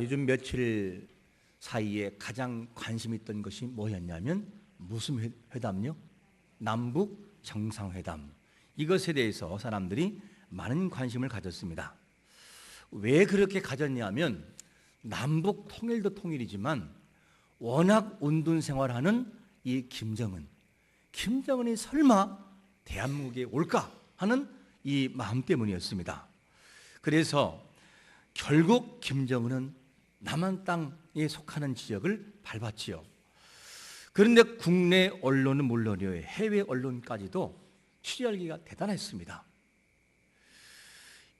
요즘 며칠 사이에 가장 관심 있던 것이 뭐였냐면 무슨 회담요? 남북 정상회담. 이것에 대해서 사람들이 많은 관심을 가졌습니다. 왜 그렇게 가졌냐면 남북 통일도 통일이지만 워낙 온돈 생활하는 이 김정은이 설마 대한민국에 올까 하는 이 마음 때문이었습니다. 그래서 결국 김정은은 남한 땅에 속하는 지역을 밟았지요. 그런데 국내 언론은 물론이요, 해외 언론까지도 취재하기가 대단했습니다.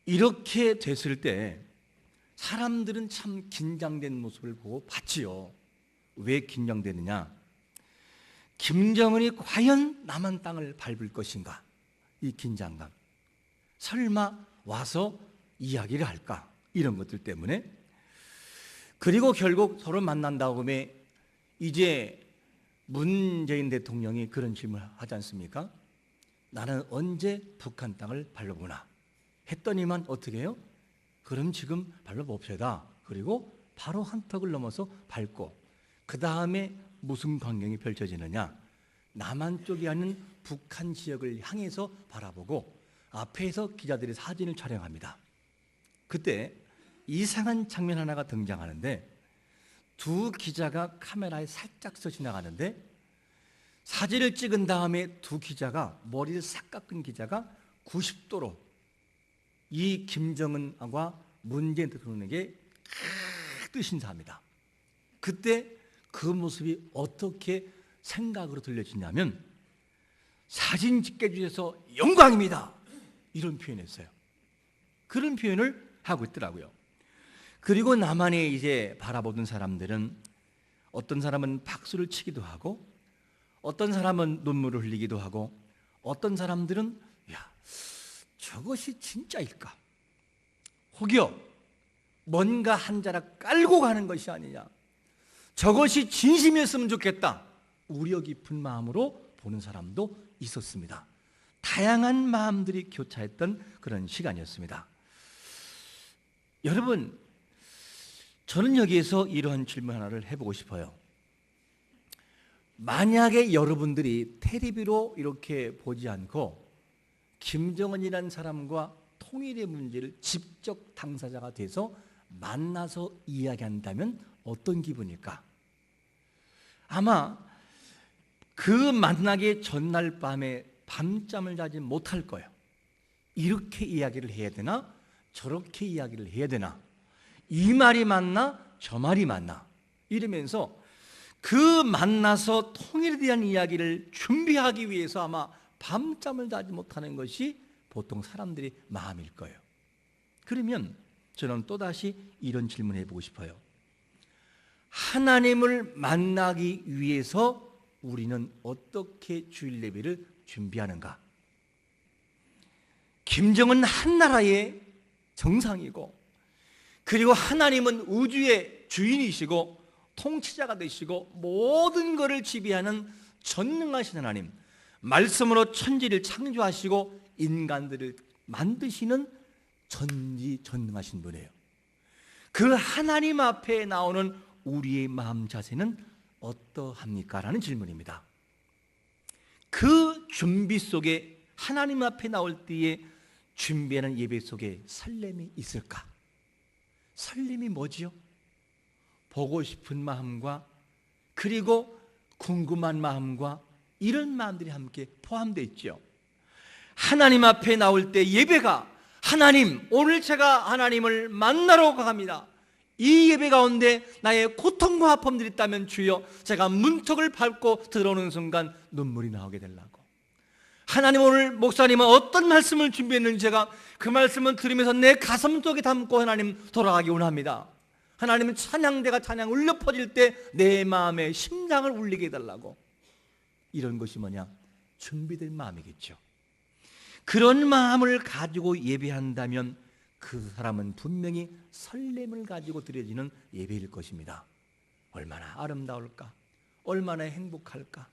이렇게 됐을 때 사람들은 참 긴장된 모습을 보고 봤지요. 왜 긴장되느냐? 김정은이 과연 남한 땅을 밟을 것인가? 이 긴장감. 설마 와서 이야기를 할까? 이런 것들 때문에. 그리고 결국 서로 만난 다음에 이제 문재인 대통령이 그런 질문을 하지 않습니까? 나는 언제 북한 땅을 밟아보나? 했더니만 어떻게 해요? 그럼 지금 밟아봅시다. 그리고 바로 한턱을 넘어서 밟고 그 다음에 무슨 광경이 펼쳐지느냐? 남한 쪽이 아닌 북한 지역을 향해서 바라보고 앞에서 기자들이 사진을 촬영합니다. 그때 이상한 장면 하나가 등장하는데 두 기자가 카메라에 살짝 서 지나가는데 사진을 찍은 다음에 두 기자가 머리를 싹 깎은 기자가 90도로 이 김정은과 문재인 대통령에게 크게 인사합니다. 그때 그 모습이 어떻게 생각으로 들려지냐면 사진 찍게 주셔서 영광입니다. 이런 표현했어요. 그런 표현을 하고 있더라고요. 그리고 남한에 이제 바라보던 사람들은 어떤 사람은 박수를 치기도 하고 어떤 사람은 눈물을 흘리기도 하고 어떤 사람들은 야, 저것이 진짜일까? 혹여 뭔가 한 자락 깔고 가는 것이 아니냐? 저것이 진심이었으면 좋겠다. 우려 깊은 마음으로 보는 사람도 있었습니다. 다양한 마음들이 교차했던 그런 시간이었습니다. 여러분, 저는 여기에서 이러한 질문 하나를 해보고 싶어요. 만약에 여러분들이 텔레비로 이렇게 보지 않고 김정은이라는 사람과 통일의 문제를 직접 당사자가 돼서 만나서 이야기한다면 어떤 기분일까? 아마 그 만나기 전날 밤에 밤잠을 자지 못할 거예요. 이렇게 이야기를 해야 되나? 저렇게 이야기를 해야 되나? 이 말이 맞나? 저 말이 맞나? 이러면서 그 만나서 통일에 대한 이야기를 준비하기 위해서 아마 밤잠을 자지 못하는 것이 보통 사람들의 마음일 거예요. 그러면 저는 또다시 이런 질문을 해보고 싶어요. 하나님을 만나기 위해서 우리는 어떻게 주일 예배를 준비하는가? 김정은 한 나라의 정상이고 그리고 하나님은 우주의 주인이시고 통치자가 되시고 모든 것을 지배하는 전능하신 하나님, 말씀으로 천지를 창조하시고 인간들을 만드시는 전지전능하신 분이에요. 그 하나님 앞에 나오는 우리의 마음 자세는 어떠합니까? 라는 질문입니다. 그 준비 속에 하나님 앞에 나올 때에 준비하는 예배 속에 설렘이 있을까? 설렘이 뭐지요? 보고 싶은 마음과 그리고 궁금한 마음과 이런 마음들이 함께 포함되어 있죠. 하나님 앞에 나올 때 예배가 하나님, 오늘 제가 하나님을 만나러 갑니다. 이 예배 가운데 나의 고통과 아픔들이 있다면 주여 제가 문턱을 밟고 들어오는 순간 눈물이 나오게 되려고. 하나님, 오늘 목사님은 어떤 말씀을 준비했는지 제가 그 말씀을 들으면서 내 가슴 속에 담고 하나님 돌아가기 원합니다. 하나님은 찬양대가 찬양 울려 퍼질 때 내 마음의 심장을 울리게 해달라고. 이런 것이 뭐냐? 준비된 마음이겠죠. 그런 마음을 가지고 예배한다면 그 사람은 분명히 설렘을 가지고 드려지는 예배일 것입니다. 얼마나 아름다울까? 얼마나 행복할까?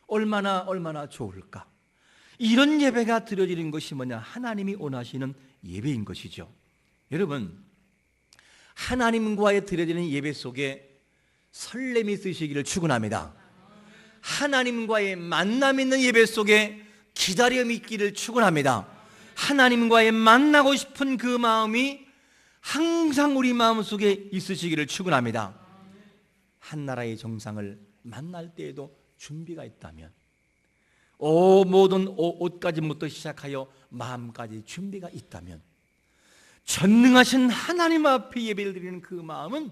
얼마나 좋을까? 이런 예배가 드려지는 것이 뭐냐? 하나님이 원하시는 예배인 것이죠. 여러분, 하나님과의 드려지는 예배 속에 설렘이 있으시기를 축원합니다. 하나님과의 만남 있는 예배 속에 기다림이 있기를 축원합니다. 하나님과의 만나고 싶은 그 마음이 항상 우리 마음속에 있으시기를 축원합니다. 한나라의 정상을 만날 때에도 준비가 있다면, 모든 옷까지부터 시작하여 마음까지 준비가 있다면, 전능하신 하나님 앞에 예배를 드리는 그 마음은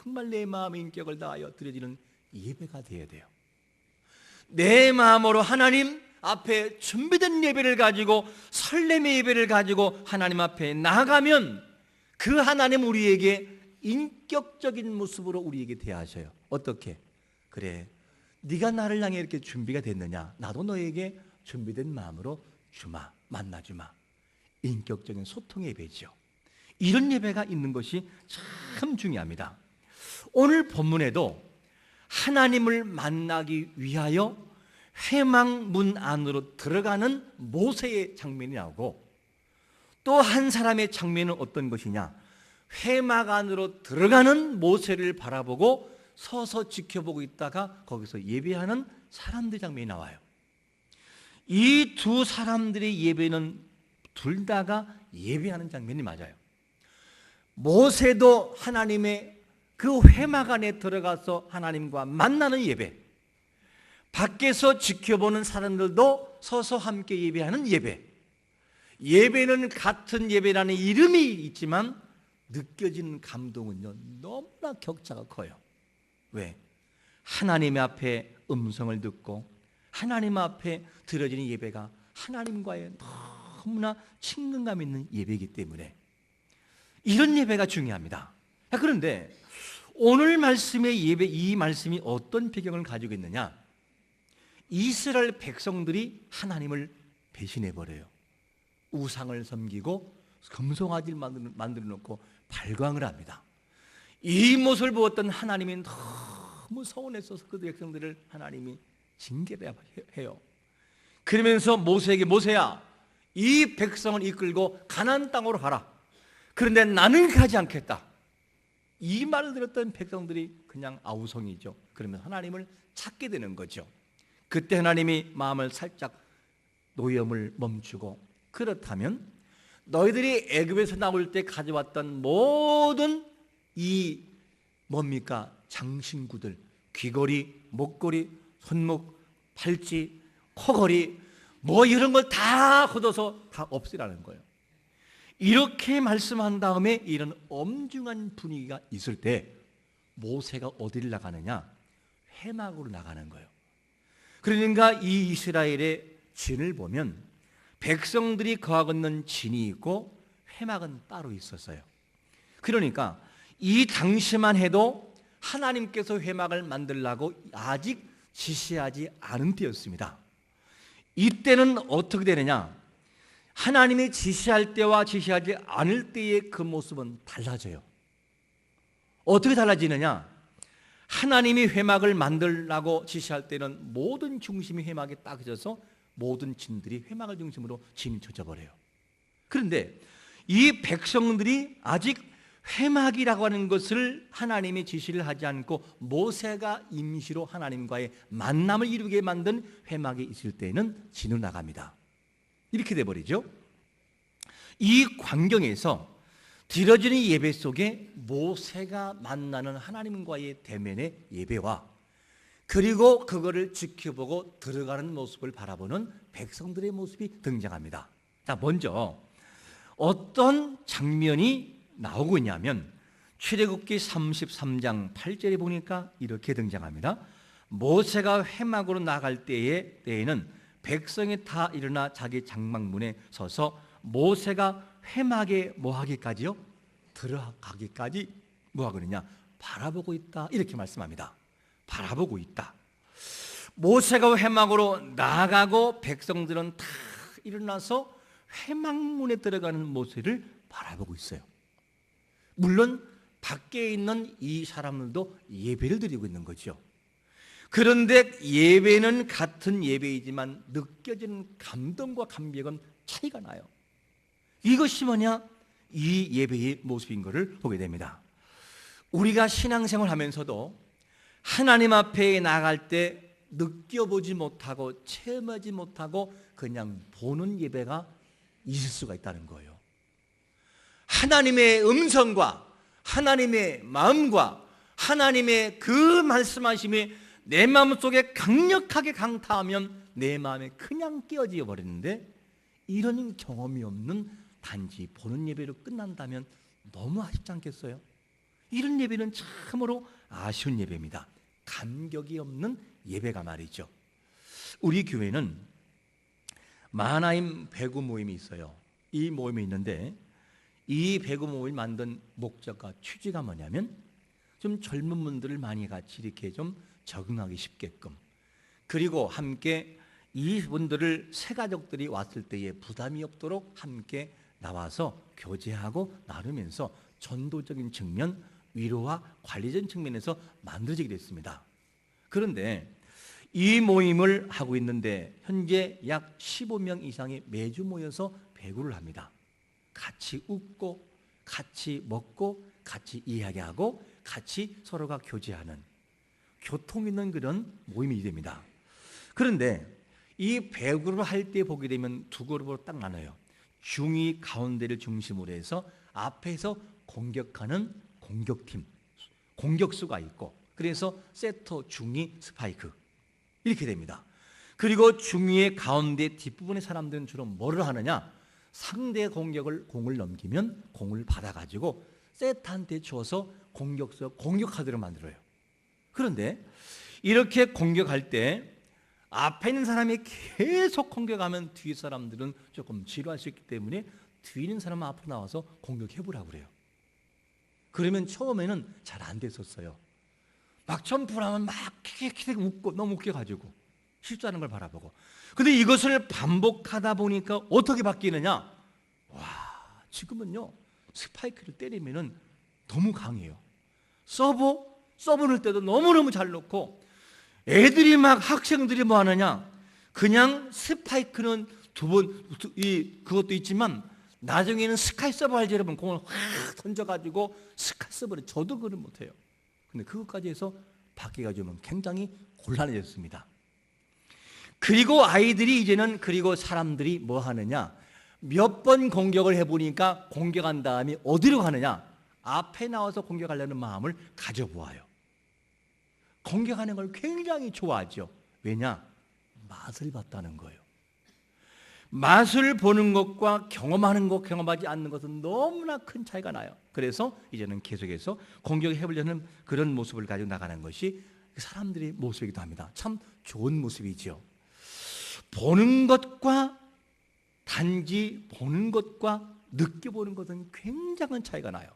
정말 내 마음의 인격을 다하여 드려지는 예배가 되어야 돼요. 내 마음으로 하나님 앞에 준비된 예배를 가지고, 설렘의 예배를 가지고 하나님 앞에 나아가면 그 하나님 우리에게 인격적인 모습으로 우리에게 대하셔요. 어떻게? 그래, 네가 나를 향해 이렇게 준비가 됐느냐, 나도 너에게 준비된 마음으로 주마, 만나주마. 인격적인 소통의 예배죠. 이런 예배가 있는 것이 참 중요합니다. 오늘 본문에도 하나님을 만나기 위하여 회막문 안으로 들어가는 모세의 장면이 나오고, 또 한 사람의 장면은 어떤 것이냐, 회막 안으로 들어가는 모세를 바라보고 서서 지켜보고 있다가 거기서 예배하는 사람들 장면이 나와요. 이 두 사람들의 예배는 둘 다가 예배하는 장면이 맞아요. 모세도 하나님의 그 회막 안에 들어가서 하나님과 만나는 예배, 밖에서 지켜보는 사람들도 서서 함께 예배하는 예배. 예배는 같은 예배라는 이름이 있지만 느껴지는 감동은요, 너무나 격차가 커요. 왜? 하나님 앞에 음성을 듣고 하나님 앞에 드려지는 예배가 하나님과의 너무나 친근감 있는 예배이기 때문에 이런 예배가 중요합니다. 그런데 오늘 말씀의 예배, 이 말씀이 어떤 배경을 가지고 있느냐? 이스라엘 백성들이 하나님을 배신해버려요. 우상을 섬기고 금송아지를 만들어 놓고 발광을 합니다. 이 모습을 보았던 하나님이 너무 서운했어서 그 백성들을 하나님이 징계를 해요. 그러면서 모세에게, 모세야, 이 백성을 이끌고 가나안 땅으로 가라. 그런데 나는 가지 않겠다. 이 말을 들었던 백성들이 그냥 아우성이죠. 그러면 하나님을 찾게 되는 거죠. 그때 하나님이 마음을 살짝 노염을 멈추고, 그렇다면 너희들이 애굽에서 나올 때 가져왔던 모든 이 뭡니까? 장신구들, 귀걸이, 목걸이, 손목, 팔찌, 코걸이, 뭐 이런 걸 다 걷어서 다 없애라는 거예요. 이렇게 말씀한 다음에 이런 엄중한 분위기가 있을 때 모세가 어디를 나가느냐? 회막으로 나가는 거예요. 그러니까 이 이스라엘의 진을 보면 백성들이 거하고 있는 진이 있고 회막은 따로 있었어요. 그러니까 이 당시만 해도 하나님께서 회막을 만들라고 아직 지시하지 않은 때였습니다. 이때는 어떻게 되느냐? 하나님이 지시할 때와 지시하지 않을 때의 그 모습은 달라져요. 어떻게 달라지느냐? 하나님이 회막을 만들라고 지시할 때는 모든 중심이 회막에 딱져서 모든 진들이 회막을 중심으로 진이 젖어버려요. 그런데 이 백성들이 아직 회막이라고 하는 것을 하나님이 지시를 하지 않고 모세가 임시로 하나님과의 만남을 이루게 만든 회막에 있을 때는 진으로 나갑니다. 이렇게 돼버리죠. 이 광경에서 드려지는 예배 속에 모세가 만나는 하나님과의 대면의 예배와 그리고 그거를 지켜보고 들어가는 모습을 바라보는 백성들의 모습이 등장합니다. 자, 먼저 어떤 장면이 나오고 있냐면 출애굽기 33장 8절에 보니까 이렇게 등장합니다. 모세가 회막으로 나갈 때에는 백성이 다 일어나 자기 장막문에 서서 모세가 회막에 뭐하기까지요? 들어가기까지 뭐하거든요? 바라보고 있다. 이렇게 말씀합니다. 바라보고 있다. 모세가 회막으로 나가고 백성들은 다 일어나서 회막문에 들어가는 모세를 바라보고 있어요. 물론 밖에 있는 이 사람들도 예배를 드리고 있는 거죠. 그런데 예배는 같은 예배이지만 느껴지는 감동과 감격은 차이가 나요. 이것이 뭐냐? 이 예배의 모습인 것을 보게 됩니다. 우리가 신앙생활 하면서도 하나님 앞에 나갈 때 느껴보지 못하고 체험하지 못하고 그냥 보는 예배가 있을 수가 있다는 거예요. 하나님의 음성과 하나님의 마음과 하나님의 그 말씀하심이 내 마음속에 강력하게 강타하면 내 마음에 그냥 깨어져 버리는데, 이런 경험이 없는 단지 보는 예배로 끝난다면 너무 아쉽지 않겠어요? 이런 예배는 참으로 아쉬운 예배입니다. 감격이 없는 예배가 말이죠. 우리 교회는 마하나임 배구 모임이 있어요. 이 모임이 있는데 이 배구 모임을 만든 목적과 취지가 뭐냐면 좀 젊은 분들을 많이 같이 이렇게 좀 적응하기 쉽게끔, 그리고 함께 이분들을 새 가족들이 왔을 때에 부담이 없도록 함께 나와서 교제하고 나누면서 전도적인 측면, 위로와 관리적인 측면에서 만들어지게 됐습니다. 그런데 이 모임을 하고 있는데 현재 약 15명 이상이 매주 모여서 배구를 합니다. 같이 웃고 같이 먹고 같이 이야기하고 같이 서로가 교제하는 교통 있는 그런 모임이 됩니다. 그런데 이 배구를 할 때 보게 되면 두 그룹으로 딱 나눠요. 중위 가운데를 중심으로 해서 앞에서 공격하는 공격팀, 공격수가 있고, 그래서 세터, 중위, 스파이크 이렇게 됩니다. 그리고 중위의 가운데 뒷부분의 사람들은 주로 뭐를 하느냐, 상대 공격을 공을 넘기면 공을 받아가지고 세터한테 줘서 공격수 공격하도록 만들어요. 그런데 이렇게 공격할 때 앞에 있는 사람이 계속 공격하면 뒤 사람들은 조금 지루할 수 있기 때문에 뒤에 있는 사람은 앞으로 나와서 공격해보라고 그래요. 그러면 처음에는 잘 안 됐었어요. 막 점프를 하면 막 키키키 웃고 너무 웃겨가지고 쉽지 않은 걸 바라보고. 근데 이것을 반복하다 보니까 어떻게 바뀌느냐, 와, 지금은요 스파이크를 때리면은 너무 강해요. 서브 넣을 때도 너무너무 잘 넣고, 애들이 막 학생들이 뭐 하느냐, 그냥 스파이크는 그것도 있지만 나중에는 스카이 서브 알죠 여러분? 공을 확 던져가지고 스카이 서브를, 저도 그걸 못해요. 근데 그것까지 해서 바뀌어가지고 굉장히 곤란해졌습니다. 그리고 아이들이 이제는, 그리고 사람들이 뭐 하느냐, 몇 번 공격을 해보니까 공격한 다음에 어디로 가느냐, 앞에 나와서 공격하려는 마음을 가져보아요. 공격하는 걸 굉장히 좋아하죠. 왜냐? 맛을 봤다는 거예요. 맛을 보는 것과 경험하는 것, 경험하지 않는 것은 너무나 큰 차이가 나요. 그래서 이제는 계속해서 공격해보려는 그런 모습을 가지고 나가는 것이 사람들의 모습이기도 합니다. 참 좋은 모습이죠. 보는 것과, 단지 보는 것과 느껴보는 것은 굉장한 차이가 나요.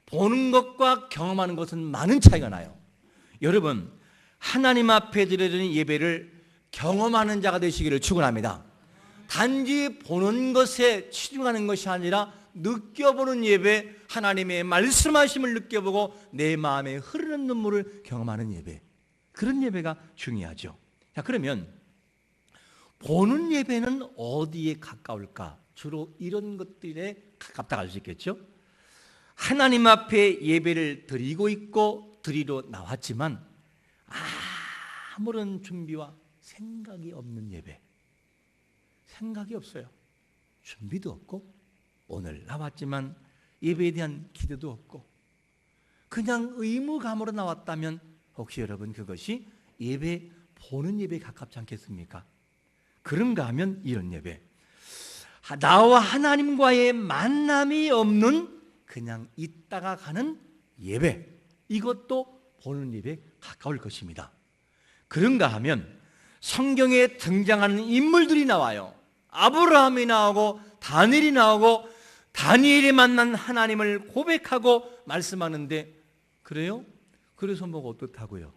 보는 것과 경험하는 것은 많은 차이가 나요. 여러분, 하나님 앞에 드리는 예배를 경험하는 자가 되시기를 축원합니다. 단지 보는 것에 치중하는 것이 아니라 느껴보는 예배, 하나님의 말씀하심을 느껴보고 내 마음에 흐르는 눈물을 경험하는 예배, 그런 예배가 중요하죠. 자, 그러면 보는 예배는 어디에 가까울까? 주로 이런 것들에 가깝다고 할 수 있겠죠. 하나님 앞에 예배를 드리고 있고 드리러 나왔지만 아무런 준비와 생각이 없는 예배, 생각이 없어요. 준비도 없고 오늘 나왔지만 예배에 대한 기대도 없고 그냥 의무감으로 나왔다면 혹시 여러분 그것이 예배, 보는 예배에 가깝지 않겠습니까? 그런가 하면 이런 예배, 나와 하나님과의 만남이 없는 그냥 있다가 가는 예배, 이것도 보는 예배에 가까울 것입니다. 그런가 하면 성경에 등장하는 인물들이 나와요. 아브라함이 나오고 다니엘이 나오고, 다니엘이 만난 하나님을 고백하고 말씀하는데, 그래요? 그래서 뭐가 어떻다고요?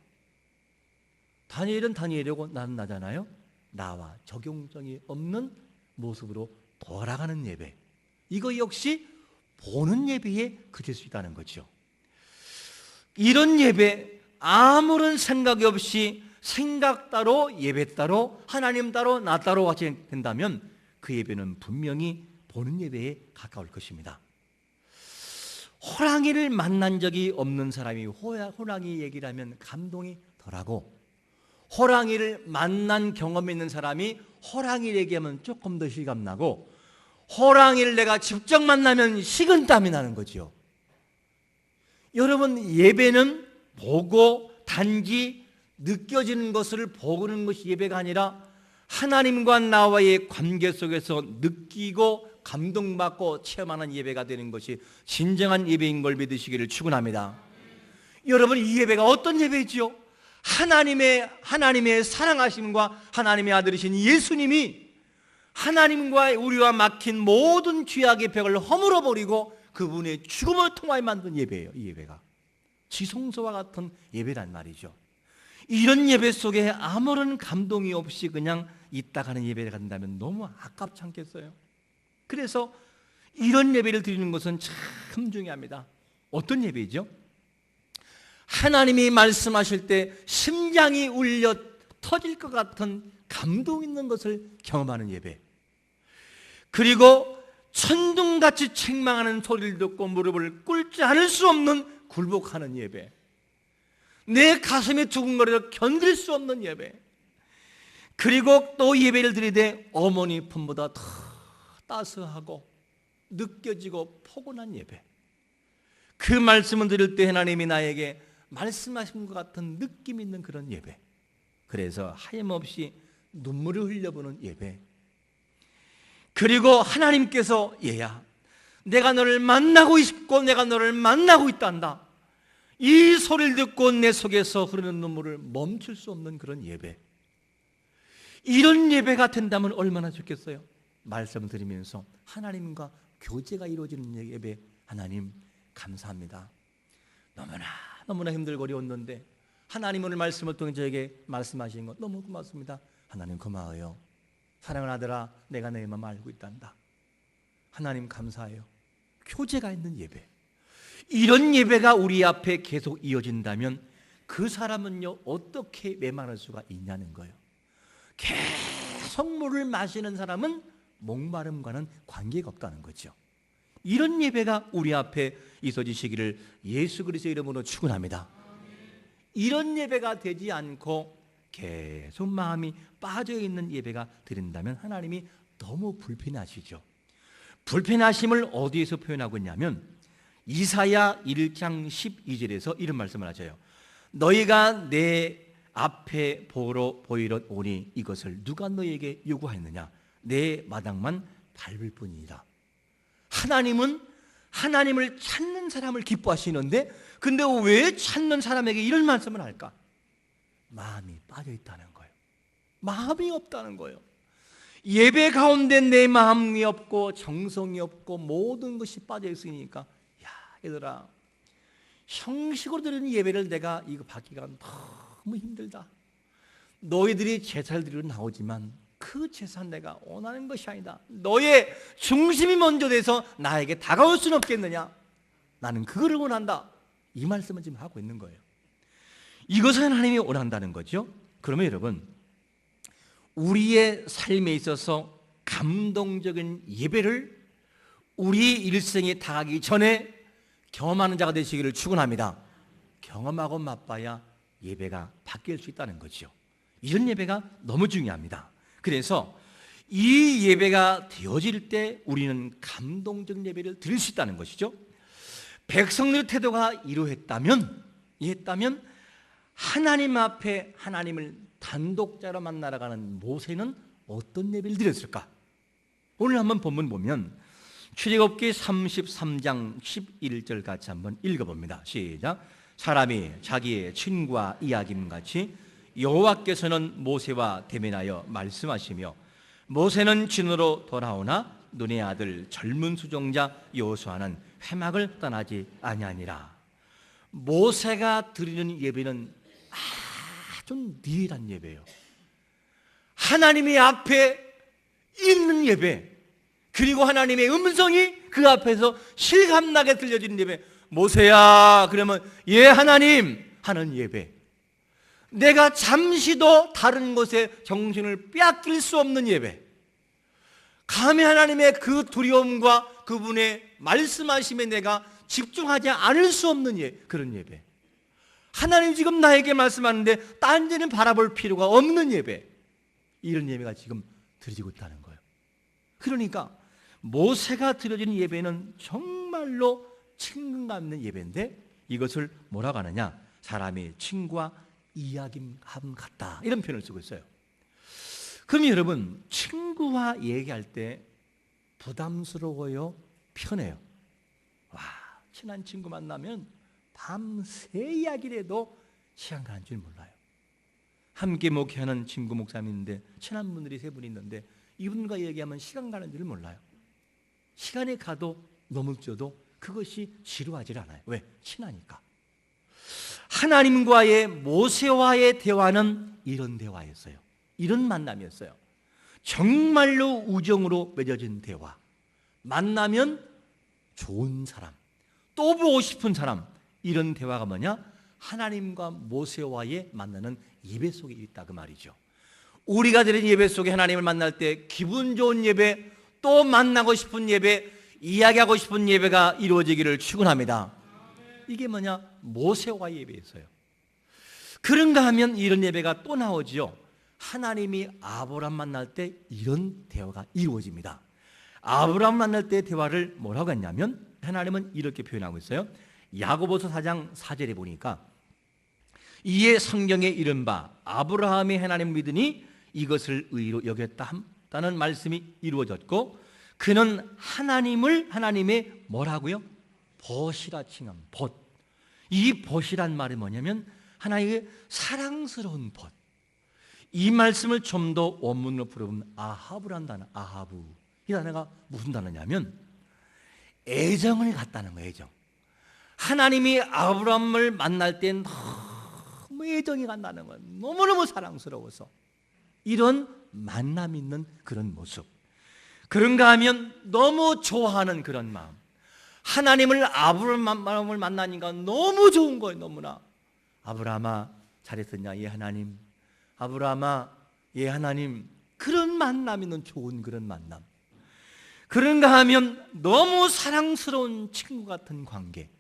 다니엘은 다니엘이고 나는 나잖아요. 나와 적용성이 없는 모습으로 돌아가는 예배, 이거 역시 보는 예배에 그칠 수 있다는 거죠. 이런 예배, 아무런 생각이 없이 생각 따로 예배 따로 하나님 따로 나 따로 같이 된다면 그 예배는 분명히 보는 예배에 가까울 것입니다. 호랑이를 만난 적이 없는 사람이 호랑이 얘기를 하면 감동이 덜하고, 호랑이를 만난 경험이 있는 사람이 호랑이 얘기하면 조금 더 실감나고, 호랑이를 내가 직접 만나면 식은땀이 나는 거죠. 여러분, 예배는 보고 단지 느껴지는 것을 보는 것이 예배가 아니라 하나님과 나와의 관계 속에서 느끼고 감동받고 체험하는 예배가 되는 것이 진정한 예배인 걸 믿으시기를 축원합니다. 여러분, 이 예배가 어떤 예배이지요? 하나님의 사랑하심과 하나님의 아들이신 예수님이 하나님과 우리와 막힌 모든 죄악의 벽을 허물어 버리고 그분의 죽음을 통하여 만든 예배예요. 이 예배가 지성소와 같은 예배란 말이죠. 이런 예배 속에 아무런 감동이 없이 그냥 있다 가는 예배를 간다면 너무 아깝지 않겠어요? 그래서 이런 예배를 드리는 것은 참 중요합니다. 어떤 예배이죠? 하나님이 말씀하실 때 심장이 울려 터질 것 같은 감동 있는 것을 경험하는 예배, 그리고 천둥같이 책망하는 소리를 듣고 무릎을 꿇지 않을 수 없는 굴복하는 예배, 내 가슴이 두근거려 견딜 수 없는 예배, 그리고 또 예배를 드리되 어머니 품보다 더 따스하고 느껴지고 포근한 예배, 그 말씀을 드릴 때 하나님이 나에게 말씀하신 것 같은 느낌 있는 그런 예배, 그래서 하염없이 눈물을 흘려보는 예배, 그리고 하나님께서 얘야 내가 너를 만나고 싶고 내가 너를 만나고 있단다, 이 소리를 듣고 내 속에서 흐르는 눈물을 멈출 수 없는 그런 예배, 이런 예배가 된다면 얼마나 좋겠어요. 말씀을 드리면서 하나님과 교제가 이루어지는 예배, 하나님 감사합니다. 너무나 힘들고 어려웠는데 하나님 오늘 말씀을 통해 저에게 말씀하신 것 너무 고맙습니다. 하나님 고마워요. 사랑하는 아들아 내가 내 마음 알고 있단다. 하나님 감사해요. 교제가 있는 예배, 이런 예배가 우리 앞에 계속 이어진다면 그 사람은요 어떻게 메마를 수가 있냐는 거예요. 계속 물을 마시는 사람은 목마름과는 관계가 없다는 거죠. 이런 예배가 우리 앞에 있어지시기를 예수 그리스도의 이름으로 축원합니다. 이런 예배가 되지 않고 계속 마음이 빠져있는 예배가 드린다면 하나님이 너무 불편하시죠. 불편하심을 어디에서 표현하고 있냐면 이사야 1장 12절에서 이런 말씀을 하셔요. 너희가 내 앞에 보이러 오니 이것을 누가 너희에게 요구하였느냐, 내 마당만 밟을 뿐이니라. 하나님은 하나님을 찾는 사람을 기뻐하시는데 근데 왜 찾는 사람에게 이런 말씀을 할까? 마음이 빠져있다는 거예요. 마음이 없다는 거예요. 예배 가운데 내 마음이 없고 정성이 없고 모든 것이 빠져있으니까 야 얘들아 형식으로 드리는 예배를 내가 이거 받기가 너무 힘들다. 너희들이 제사를 드리러 나오지만 그 제사 내가 원하는 것이 아니다. 너의 중심이 먼저 돼서 나에게 다가올 수는 없겠느냐. 나는 그거를 원한다. 이 말씀을 지금 하고 있는 거예요. 이것을 하나님이 원한다는 거죠. 그러면 여러분 우리의 삶에 있어서 감동적인 예배를 우리 일생에 다가기 전에 경험하는 자가 되시기를 축원합니다. 경험하고 맛봐야 예배가 바뀔 수 있다는 거죠. 이런 예배가 너무 중요합니다. 그래서 이 예배가 되어질 때 우리는 감동적 예배를 드릴 수 있다는 것이죠. 백성들의 태도가 이러했다면 하나님 앞에 하나님을 단독자로 만나러 가는 모세는 어떤 예배를 드렸을까? 오늘 한번 본문 보면 출애굽기 33장 11절 같이 한번 읽어봅니다. 시작. 사람이 자기의 친구와 이야기임같이 여호와께서는 모세와 대면하여 말씀하시며 모세는 진으로 돌아오나 눈의 아들 젊은 수종자 여호수아는 회막을 떠나지 아니하니라. 모세가 드리는 예배는 아주 니엘한 예배예요. 하나님의 앞에 있는 예배, 그리고 하나님의 음성이 그 앞에서 실감나게 들려지는 예배. 모세야 그러면 예 하나님 하는 예배, 내가 잠시도 다른 곳에 정신을 빼앗길 수 없는 예배, 감히 하나님의 그 두려움과 그분의 말씀하심에 내가 집중하지 않을 수 없는 그런 예배. 하나님 지금 나에게 말씀하는데 딴 데는 바라볼 필요가 없는 예배. 이런 예배가 지금 드려지고 있다는 거예요. 그러니까 모세가 드려진 예배는 정말로 친근감 있는 예배인데 이것을 뭐라고 하느냐? 사람이 친구와 이야기함 같다, 이런 표현을 쓰고 있어요. 그럼 여러분, 친구와 얘기할 때 부담스러워요? 편해요? 와, 친한 친구 만나면 밤새 이야기를 해도 시간 가는 줄 몰라요. 함께 목회하는 친구 목사님인데 친한 분들이 세 분 있는데 이분과 얘기하면 시간 가는 줄 몰라요. 시간이 가도 넘을져도 그것이 지루하지 않아요. 왜? 친하니까. 하나님과의 모세와의 대화는 이런 대화였어요. 이런 만남이었어요. 정말로 우정으로 맺어진 대화. 만나면 좋은 사람, 또 보고 싶은 사람, 이런 대화가 뭐냐? 하나님과 모세와의 만나는 예배 속에 있다, 그 말이죠. 우리가 드린 예배 속에 하나님을 만날 때 기분 좋은 예배, 또 만나고 싶은 예배, 이야기하고 싶은 예배가 이루어지기를 축원합니다. 이게 뭐냐? 모세와의 예배였어요. 그런가 하면 이런 예배가 또 나오지요. 하나님이 아브라함 만날 때 이런 대화가 이루어집니다. 아브라함 만날 때 대화를 뭐라고 했냐면 하나님은 이렇게 표현하고 있어요. 야고보서 4장 4절에 보니까 이에 성경에 이른바 아브라함이 하나님을 믿으니 이것을 의로 여겼다는 말씀이 이루어졌고 그는 하나님의 뭐라고요? 벗이라 칭함. 벗. 이 벗이란 말이 뭐냐면 하나님의 사랑스러운 벗. 이 말씀을 좀 더 원문으로 풀어보면 아하브란 단어, 아하브. 이 단어가 무슨 단어냐면 애정을 갖다는 거예요. 애정. 하나님이 아브라함을 만날 때 너무 애정이 간다는 거예요. 너무너무 사랑스러워서. 이런 만남 있는 그런 모습. 그런가 하면 너무 좋아하는 그런 마음. 하나님을 아브라함을 만나니까 너무 좋은 거예요. 너무나. 아브라함아 잘했었냐? 예 하나님. 아브라함아 예 하나님. 그런 만남 있는 좋은 그런 만남. 그런가 하면 너무 사랑스러운 친구 같은 관계.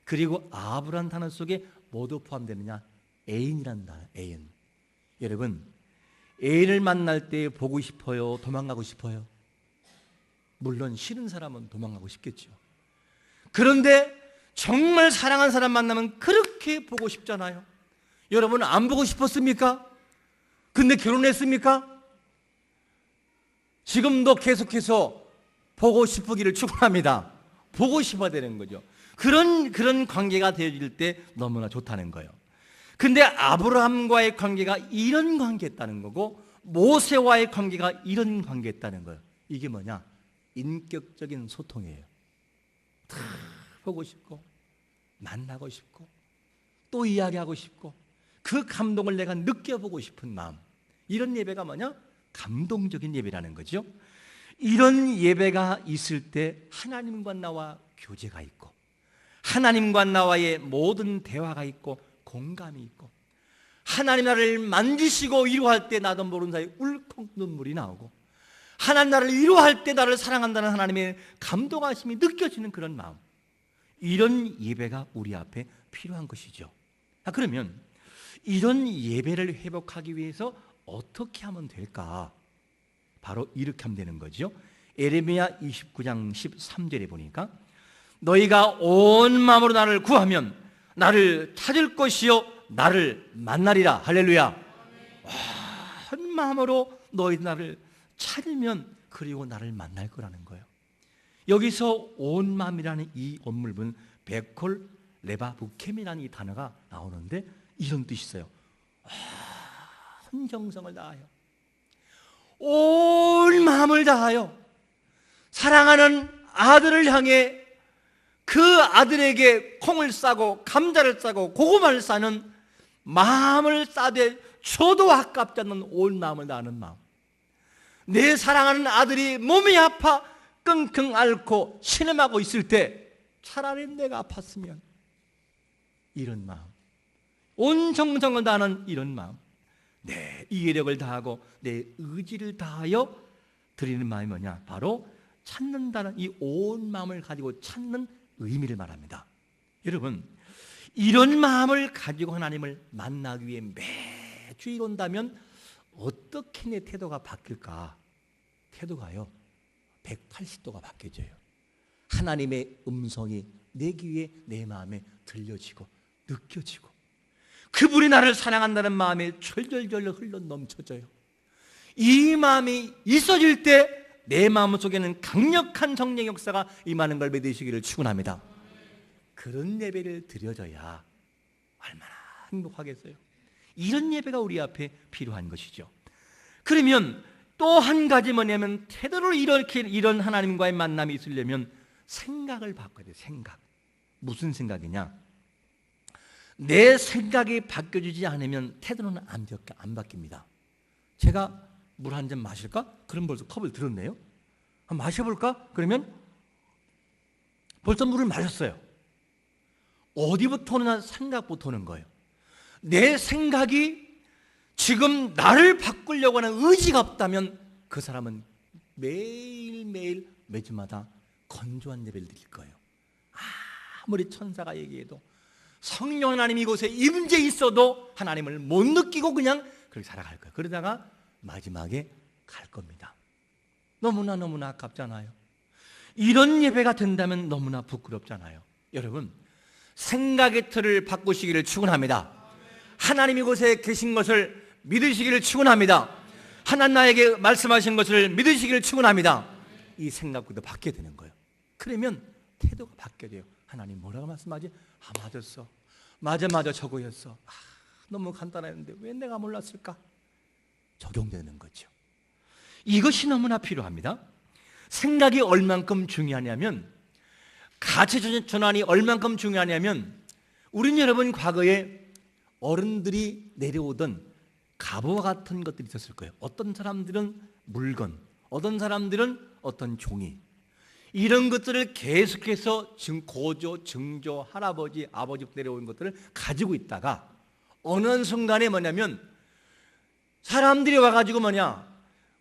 그리고 아브라함 단어 속에 모두 포함되느냐? 애인이란 단어, 애인. 여러분, 애인을 만날 때 보고 싶어요? 도망가고 싶어요? 물론 싫은 사람은 도망가고 싶겠죠. 그런데 정말 사랑하는 사람 만나면 그렇게 보고 싶잖아요. 여러분 안 보고 싶었습니까? 근데 결혼했습니까? 지금도 계속해서 보고 싶으기를 축원합니다. 보고 싶어야 되는 거죠. 그런 관계가 되어질 때 너무나 좋다는 거예요. 근데 아브라함과의 관계가 이런 관계였다는 거고 모세와의 관계가 이런 관계였다는 거예요. 이게 뭐냐? 인격적인 소통이에요. 보고 싶고 만나고 싶고 또 이야기하고 싶고 그 감동을 내가 느껴보고 싶은 마음. 이런 예배가 뭐냐? 감동적인 예배라는 거죠. 이런 예배가 있을 때 하나님과 나와 교제가 있고 하나님과 나와의 모든 대화가 있고 공감이 있고 하나님 나를 만지시고 위로할 때 나도 모르는 사이에 울컥 눈물이 나오고 하나님 나를 위로할 때 나를 사랑한다는 하나님의 감동하심이 느껴지는 그런 마음. 이런 예배가 우리 앞에 필요한 것이죠. 그러면 이런 예배를 회복하기 위해서 어떻게 하면 될까? 바로 이렇게 하면 되는 거죠. 에레미야 29장 13절에 보니까 너희가 온 마음으로 나를 구하면 나를 찾을 것이요 나를 만나리라. 할렐루야. 한 마음으로 너희 나를 찾으면 그리고 나를 만날 거라는 거예요. 여기서 온 마음이라는 이 원문은 베콜 레바 부켐이라는 이 단어가 나오는데 이런 뜻이 있어요. 온 정성을 다하여 온 마음을 다하여 사랑하는 아들을 향해 그 아들에게 콩을 싸고 감자를 싸고 고구마를 싸는 마음을 싸되 줘도 아깝지 않는 온 마음을 다하는 마음. 내 사랑하는 아들이 몸이 아파 끙끙 앓고 신음하고 있을 때 차라리 내가 아팠으면 이런 마음, 온 정성을 다하는 이런 마음, 내 이해력을 다하고 내 의지를 다하여 드리는 마음이 뭐냐? 바로 찾는다는 이 온 마음을 가지고 찾는 의미를 말합니다. 여러분, 이런 마음을 가지고 하나님을 만나기 위해 매주일 온다면 어떻게 내 태도가 바뀔까? 태도가요 180도가 바뀌어져요. 하나님의 음성이 내 귀에 내 마음에 들려지고 느껴지고 그분이 나를 사랑한다는 마음에 철절절로 흘러 넘쳐져요. 이 마음이 있어질 때 내 마음속에는 강력한 성령의 역사가 임하는 걸 믿으시기를 축원합니다. 그런 예배를 드려져야 얼마나 행복하겠어요. 이런 예배가 우리 앞에 필요한 것이죠. 그러면 또 한 가지 뭐냐면 태도를 이런 하나님과의 만남이 있으려면 생각을 바꿔야 돼요. 생각. 무슨 생각이냐? 내 생각이 바뀌어지지 않으면 태도는 안 바뀝니다. 제가 물 한 잔 마실까? 그럼 벌써 컵을 들었네요. 한번 마셔볼까? 그러면 벌써 물을 마셨어요. 어디부터 오느냐? 생각부터 오는 거예요. 내 생각이 지금 나를 바꾸려고 하는 의지가 없다면 그 사람은 매일매일 매주마다 건조한 예배를 드릴 거예요. 아무리 천사가 얘기해도 성령 하나님 이곳에 임재 있어도 하나님을 못 느끼고 그냥 그렇게 살아갈 거예요. 그러다가 마지막에 갈 겁니다. 너무나 아깝잖아요. 이런 예배가 된다면 너무나 부끄럽잖아요. 여러분, 생각의 틀을 바꾸시기를 축원합니다. 하나님 이곳에 계신 것을 믿으시기를 축원합니다. 하나님 나에게 말씀하신 것을 믿으시기를 축원합니다. 이 생각부터 바뀌어야 되는 거예요. 그러면 태도가 바뀌어야 돼요. 하나님 뭐라고 말씀하지? 맞았어. 맞아 저거였어. 너무 간단했는데 왜 내가 몰랐을까? 적용되는 거죠. 이것이 너무나 필요합니다. 생각이 얼만큼 중요하냐면, 가치 전환이 얼만큼 중요하냐면, 우린 여러분 과거에 어른들이 내려오던 갑오와 같은 것들이 있었을 거예요. 어떤 사람들은 물건, 어떤 사람들은 어떤 종이, 이런 것들을 계속해서 고조, 증조, 할아버지, 아버지부터 내려온 것들을 가지고 있다가 어느 순간에 뭐냐면 사람들이 와가지고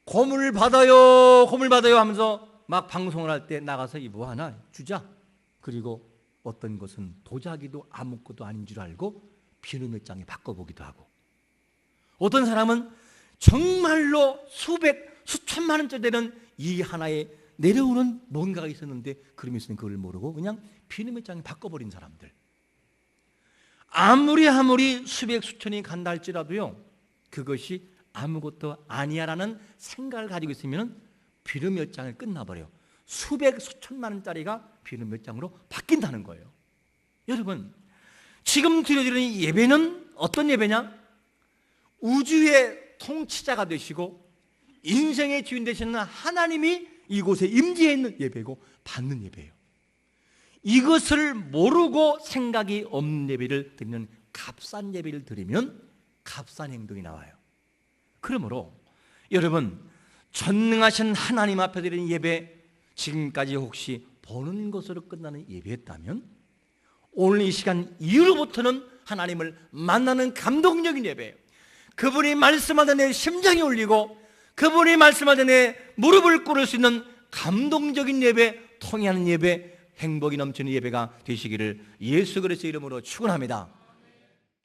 고물 받아요 하면서 막 방송을 할 때 나가서 이 뭐 하나 주자. 그리고 어떤 것은 도자기도 아무것도 아닌 줄 알고 비누 몇 장에 바꿔보기도 하고, 어떤 사람은 정말로 수천만 원짜리 되는 이 하나에 내려오는 뭔가가 있었는데 그러면서는 그걸 모르고 그냥 비누 몇 장에 바꿔버린 사람들. 아무리 수백 수천이 간다 할지라도요, 그것이 아무것도 아니야라는 생각을 가지고 있으면 비누 몇 장을 끝나버려요. 수백 수천만 원짜리가 비누 몇 장으로 바뀐다는 거예요. 여러분, 지금 드려지는 이 예배는 어떤 예배냐? 우주의 통치자가 되시고 인생의 주인 되시는 하나님이 이곳에 임재해 있는 예배고 받는 예배예요. 이것을 모르고 생각이 없는 예배를 드리는 값싼 예배를 드리면 값싼 행동이 나와요. 그러므로 여러분, 전능하신 하나님 앞에 드리는 예배, 지금까지 혹시 보는 것으로 끝나는 예배였다면 오늘 이 시간 이후로부터는 하나님을 만나는 감동적인 예배예요. 그분이 말씀하다 내 심장이 울리고 그분이 말씀하다 내 무릎을 꿇을 수 있는 감동적인 예배, 통해하는 예배, 행복이 넘치는 예배가 되시기를 예수 그리스도의 이름으로 축원합니다.